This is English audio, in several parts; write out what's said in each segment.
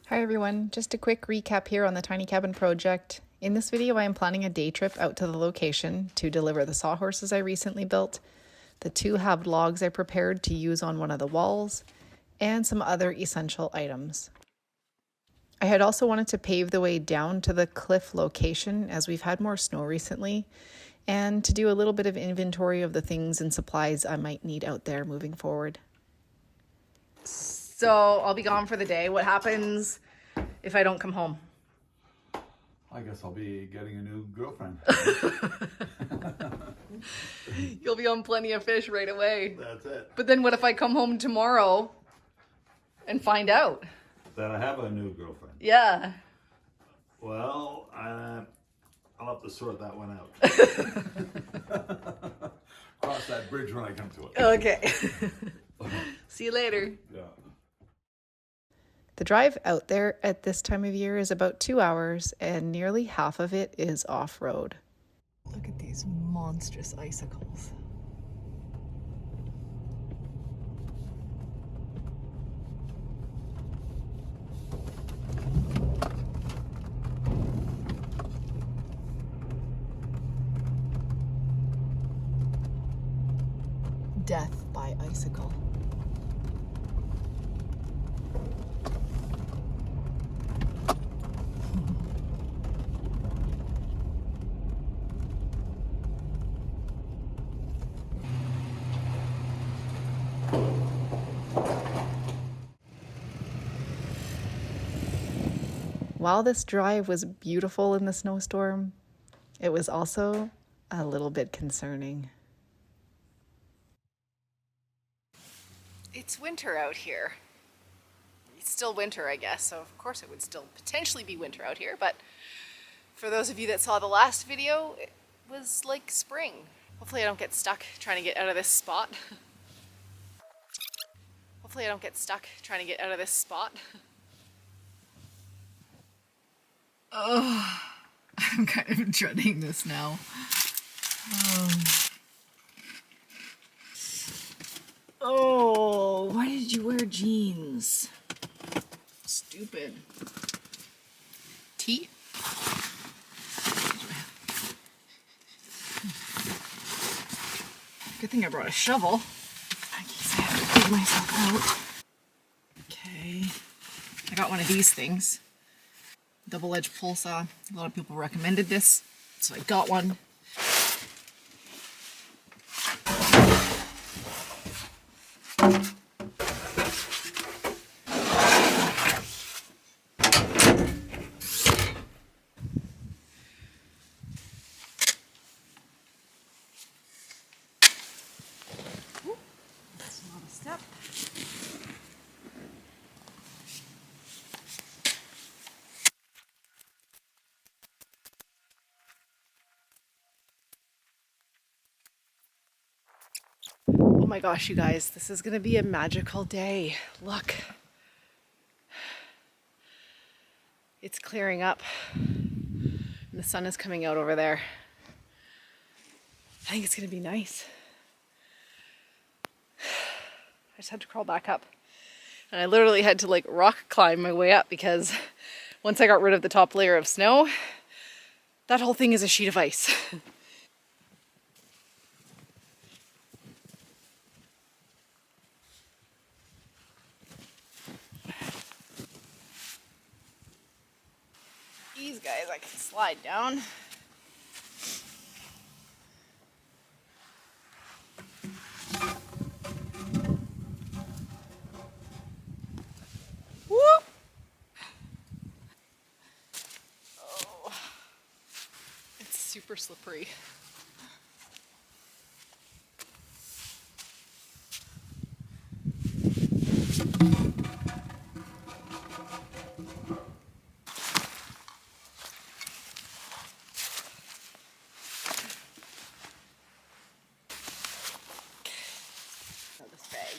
Hi everyone, just a quick recap here on the tiny cabin project. In this video I am planning a day trip out to the location to deliver the sawhorses I recently built, the 2 halved logs I prepared to use on one of the walls, and some other essential items. I had also wanted to pave the way down to the cliff location as we've had more snow recently, and to do a little bit of inventory of the things and supplies I might need out there moving forward. So I'll be gone for the day. What happens if I don't come home? I guess I'll be getting a new girlfriend. You'll be on plenty of fish right away. That's it. But then what if I come home tomorrow and find out? That I have a new girlfriend. Yeah. Well, I'll have to sort that one out. Cross that bridge when I come to it. Okay. See you later. Yeah. The drive out there at this time of year is about 2 hours, and nearly half of it is off-road. Look at these monstrous icicles. Death by icicle. While this drive was beautiful in the snowstorm, it was also a little bit concerning. It's winter out here. It's still winter, I guess, so of course it would still potentially be winter out here, but for those of you that saw the last video, it was like spring. Hopefully I don't get stuck trying to get out of this spot. Hopefully I don't get stuck trying to get out of this spot. Oh, I'm kind of dreading this now. Oh, why did you wear jeans? Stupid. Tea? Good thing I brought a shovel in case I have to dig myself out. Okay. I got one of these things. Double-edged pole saw. A lot of people recommended this, so I got one. That's not a step. Oh my gosh, you guys, this is gonna be a magical day. Look. It's clearing up. And the sun is coming out over there. I think it's gonna be nice. I just had to crawl back up. And I literally had to like rock climb my way up because once I got rid of the top layer of snow, that whole thing is a sheet of ice. These guys I can slide down. Whoop! Oh, it's super slippery. This bag.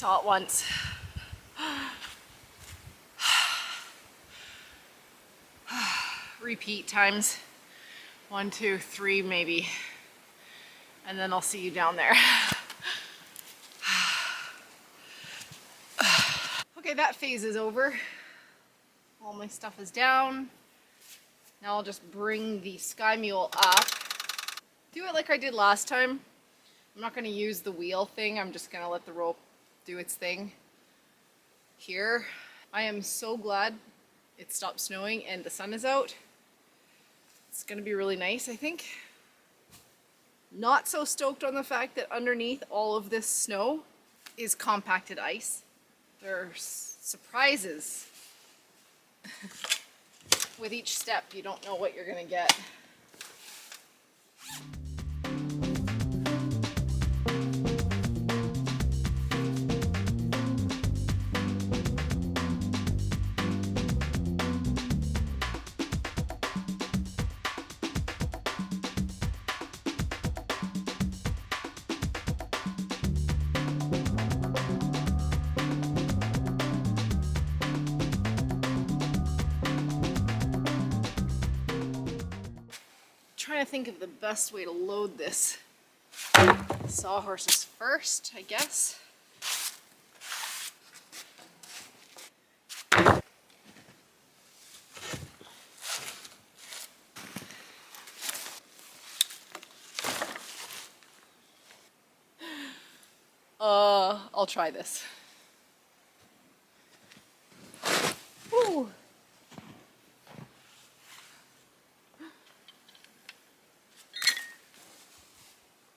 saw it once. Repeat times 1, 2, 3 maybe. And then I'll see you down there. Okay, that phase is over. All my stuff is down. Now I'll just bring the sky mule up. Do it like I did last time. I'm not going to use the wheel thing. I'm just going to let the rope do its thing here. I am so glad it stopped snowing and the sun is out. It's going to be really nice, I think. Not so stoked on the fact that underneath all of this snow is compacted ice. There are surprises. With each step, you don't know what you're going to get. Trying to think of the best way to load this. Sawhorses first, I guess. I'll try this. Woo.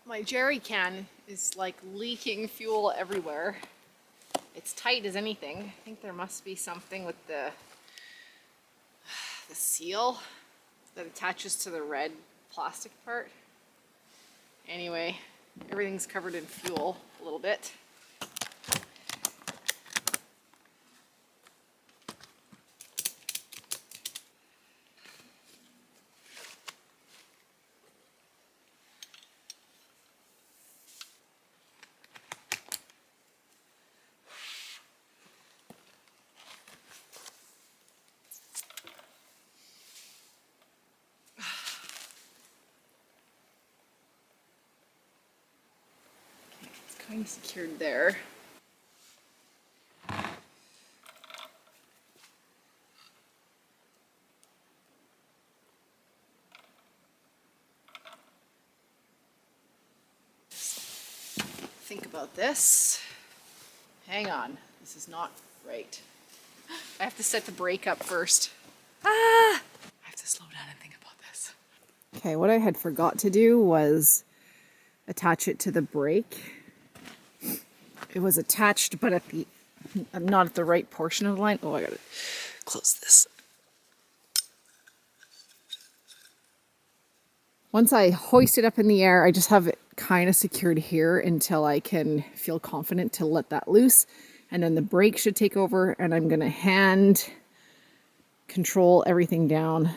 My jerry can is like leaking fuel everywhere. It's tight as anything. I think there must be something with the seal that attaches to the red plastic part. Anyway, everything's covered in fuel a little bit. Kind of secured there. Think about this. Hang on, this is not right. I have to set the brake up first. I have to slow down and think about this. Okay, what I had forgot to do was attach it to the brake. It was attached, but at the not at the right portion of the line. Oh, I gotta close this. Once I hoist it up in the air, I just have it kind of secured here until I can feel confident to let that loose. And then the brake should take over, and I'm gonna hand control everything down.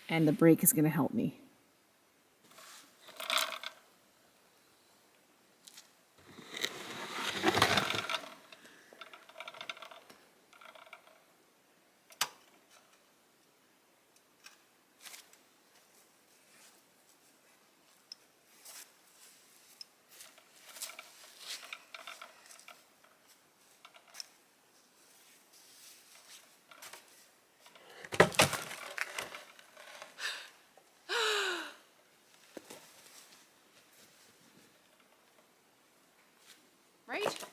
And the brake is gonna help me. Right?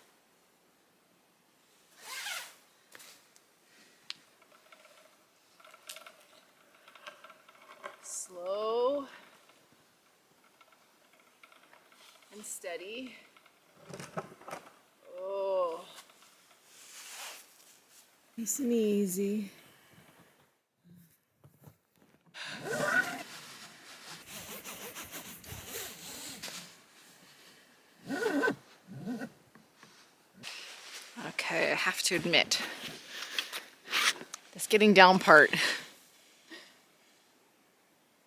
Slow and steady. Oh. Nice and easy. Okay, I have to admit, this getting down part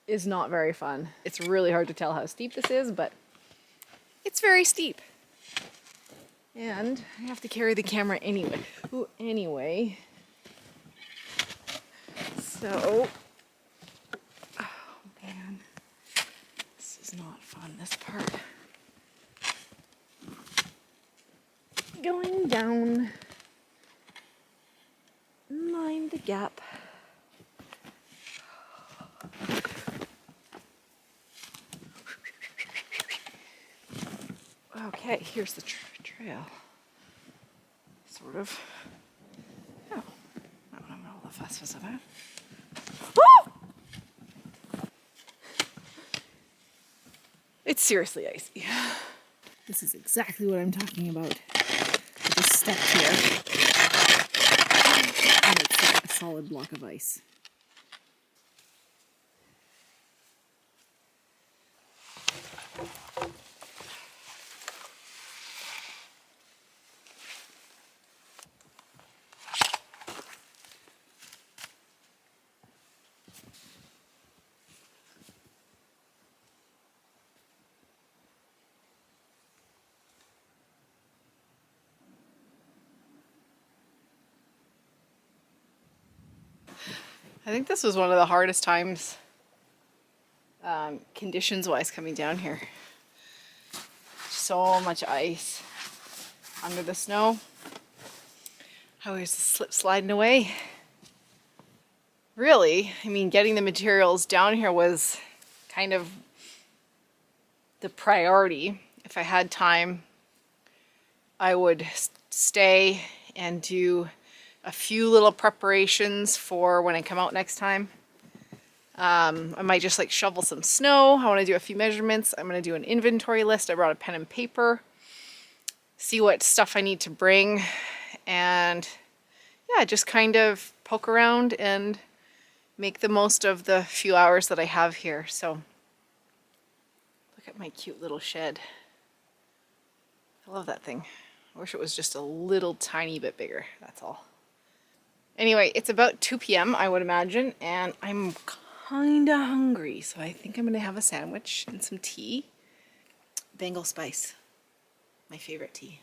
is not very fun. It's really hard to tell how steep this is, but it's very steep. And I have to carry the camera anyway. Ooh, anyway. So, oh man, this is not fun, this part. Going down, mind the gap. Okay, here's the trail. Sort of. Oh, I don't know what all the fuss was about. Woo! It's seriously icy. This is exactly what I'm talking about. I just stepped here, and it's like a solid block of ice. I think this was one of the hardest times, conditions-wise, coming down here. So much ice under the snow. I was sliding away. Really, I mean, getting the materials down here was kind of the priority. If I had time, I would stay and do a few little preparations for when I come out next time. I might just like shovel some snow. I want to do a few measurements. I'm going to do an inventory list. I brought a pen and paper. See what stuff I need to bring. And yeah, just kind of poke around and make the most of the few hours that I have here. So look at my cute little shed. I love that thing. I wish it was just a little tiny bit bigger. That's all. Anyway, it's about 2 p.m. I would imagine, and I'm kinda hungry, so I think I'm gonna have a sandwich and some tea. Bengal spice, my favorite tea.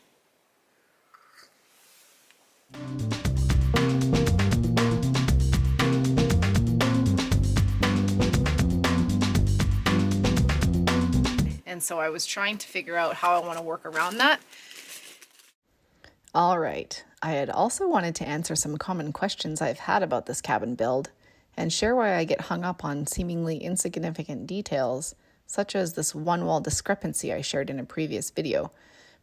And so I was trying to figure out how I want to work around that. All right, I had also wanted to answer some common questions I've had about this cabin build and share why I get hung up on seemingly insignificant details, such as this one wall discrepancy I shared in a previous video.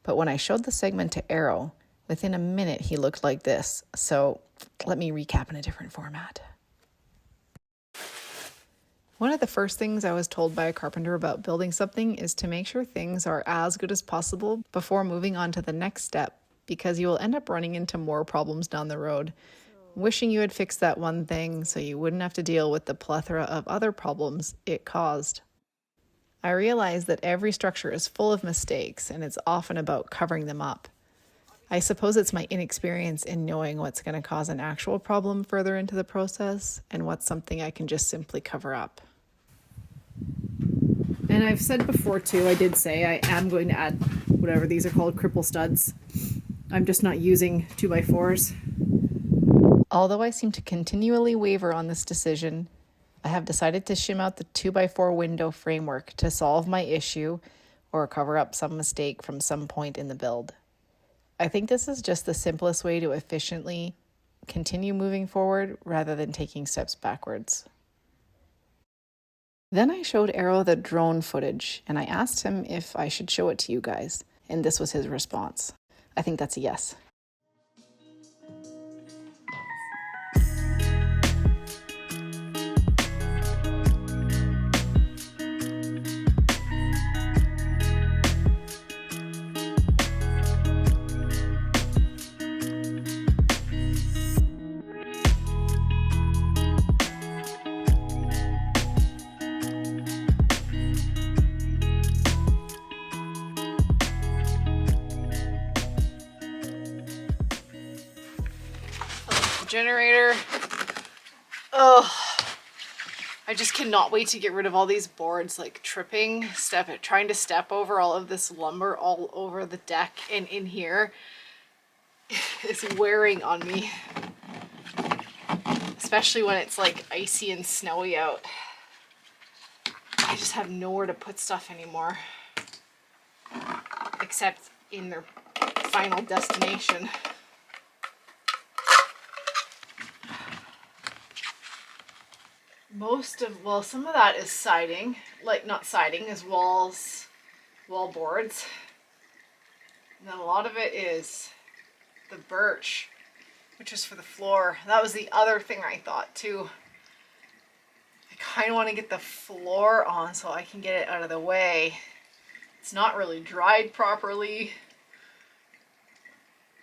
But when I showed the segment to Arrow, within a minute he looked like this, so let me recap in a different format. One of the first things I was told by a carpenter about building something is to make sure things are as good as possible before moving on to the next step, because you will end up running into more problems down the road, wishing you had fixed that one thing so you wouldn't have to deal with the plethora of other problems it caused. I realize that every structure is full of mistakes, and it's often about covering them up. I suppose it's my inexperience in knowing what's going to cause an actual problem further into the process and what's something I can just simply cover up. And I've said before too, I did say I am going to add whatever these are called, cripple studs. I'm just not using 2x4s. Although I seem to continually waver on this decision, I have decided to shim out the 2x4 window framework to solve my issue or cover up some mistake from some point in the build. I think this is just the simplest way to efficiently continue moving forward rather than taking steps backwards. Then I showed Arrow the drone footage and I asked him if I should show it to you guys, and this was his response. I think that's a yes. Generator. Oh, I just cannot wait to get rid of all these boards, like trying to step over all of this lumber all over the deck and in here is wearing on me. Especially when it's like icy and snowy out. I just have nowhere to put stuff anymore. Except in their final destination. Some of that is siding, like not siding, is wall boards. And then a lot of it is the birch, which is for the floor. That was the other thing I thought too. I kind of want to get the floor on so I can get it out of the way. It's not really dried properly.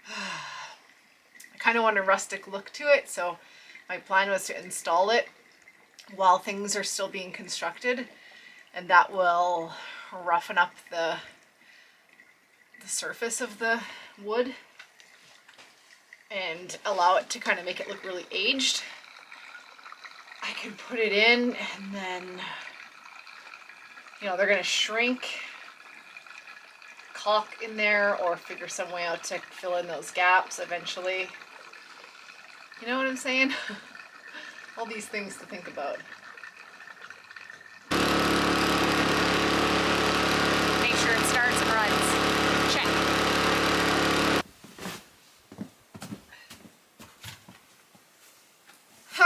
I kind of want a rustic look to it, so my plan was to install it while things are still being constructed, and that will roughen up the surface of the wood and allow it to kind of make it look really aged. I can put it in and then, you know, they're going to shrink, caulk in there, or figure some way out to fill in those gaps eventually. You know what I'm saying? All these things to think about. Make sure it starts and runs. Check.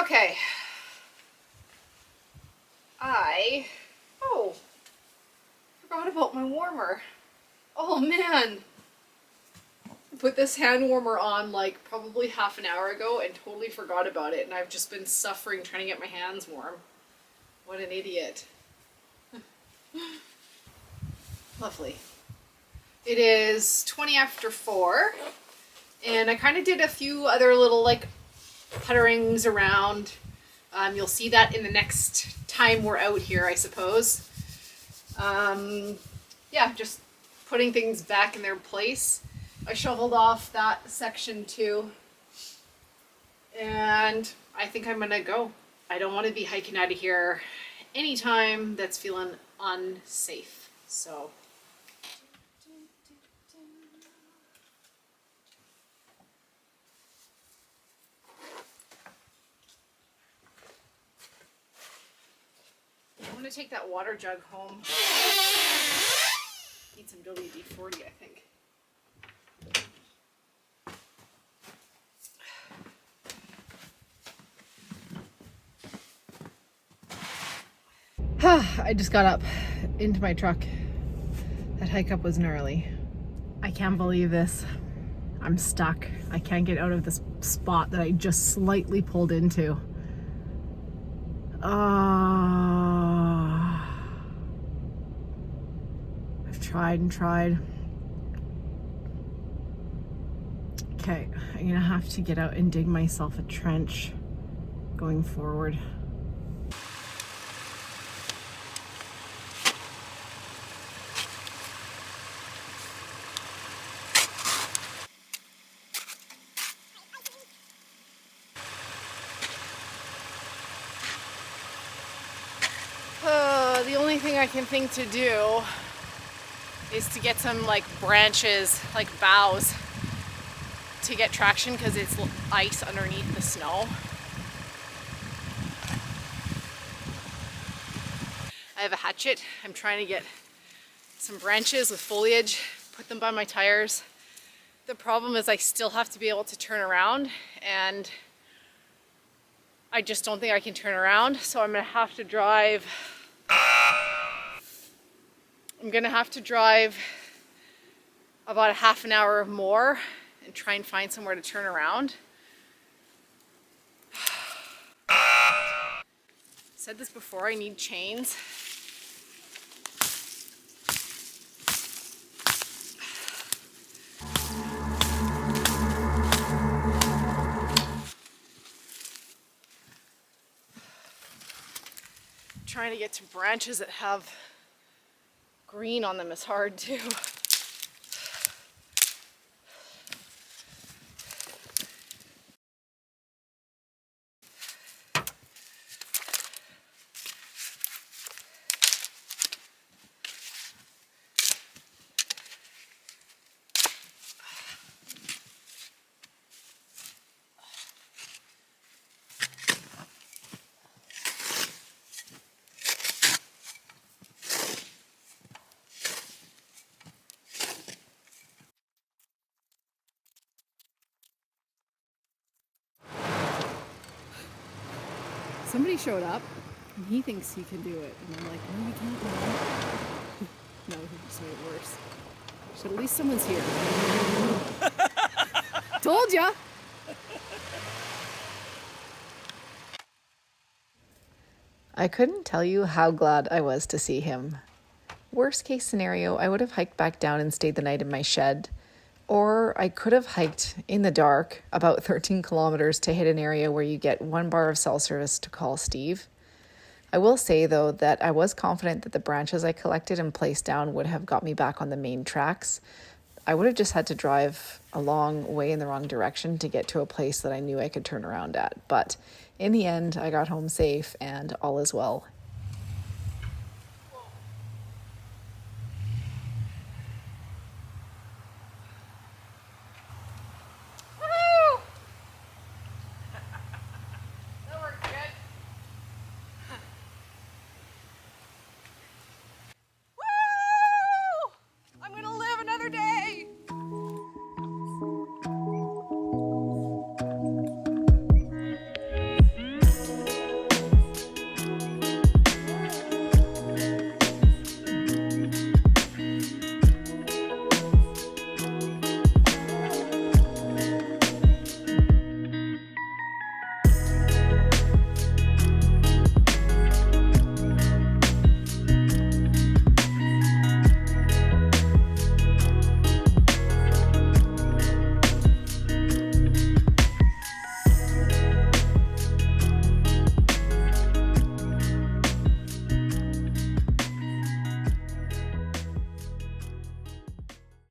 Okay. Forgot about my warmer. Oh man. Put this hand warmer on like probably half an hour ago and totally forgot about it, and I've just been suffering trying to get my hands warm. What an idiot. Lovely. It is 20 after 4, and I kind of did a few other little like putterings around. You'll see that in the next time we're out here, I suppose. Yeah, just putting things back in their place. I shoveled off that section too, and I think I'm gonna go. I don't want to be hiking out of here anytime that's feeling unsafe, so. I'm gonna take that water jug home. Need some WD-40, I think. I just got up into my truck. That hike up was gnarly. I can't believe this. I'm stuck. I can't get out of this spot that I just slightly pulled into. I've tried and tried. Okay, I'm gonna have to get out and dig myself a trench going forward. The only thing I can think to do is to get some like branches, like boughs, to get traction because it's ice underneath the snow. I have a hatchet. I'm trying to get some branches with foliage, put them by my tires. The problem is I still have to be able to turn around, and I just don't think I can turn around, so I'm gonna have to drive about a half an hour more and try and find somewhere to turn around. Said this before, I need chains. Trying to get to branches that have green on them is hard too. Stevie showed up, and he thinks he can do it. And I'm like, no, you can't do it. No, he just made it worse. So at least someone's here. Told ya! I couldn't tell you how glad I was to see him. Worst case scenario, I would have hiked back down and stayed the night in my shed. Or I could have hiked in the dark about 13 kilometers to hit an area where you get 1 bar of cell service to call Steve. I will say, though, that I was confident that the branches I collected and placed down would have got me back on the main tracks. I would have just had to drive a long way in the wrong direction to get to a place that I knew I could turn around at. But in the end, I got home safe and all is well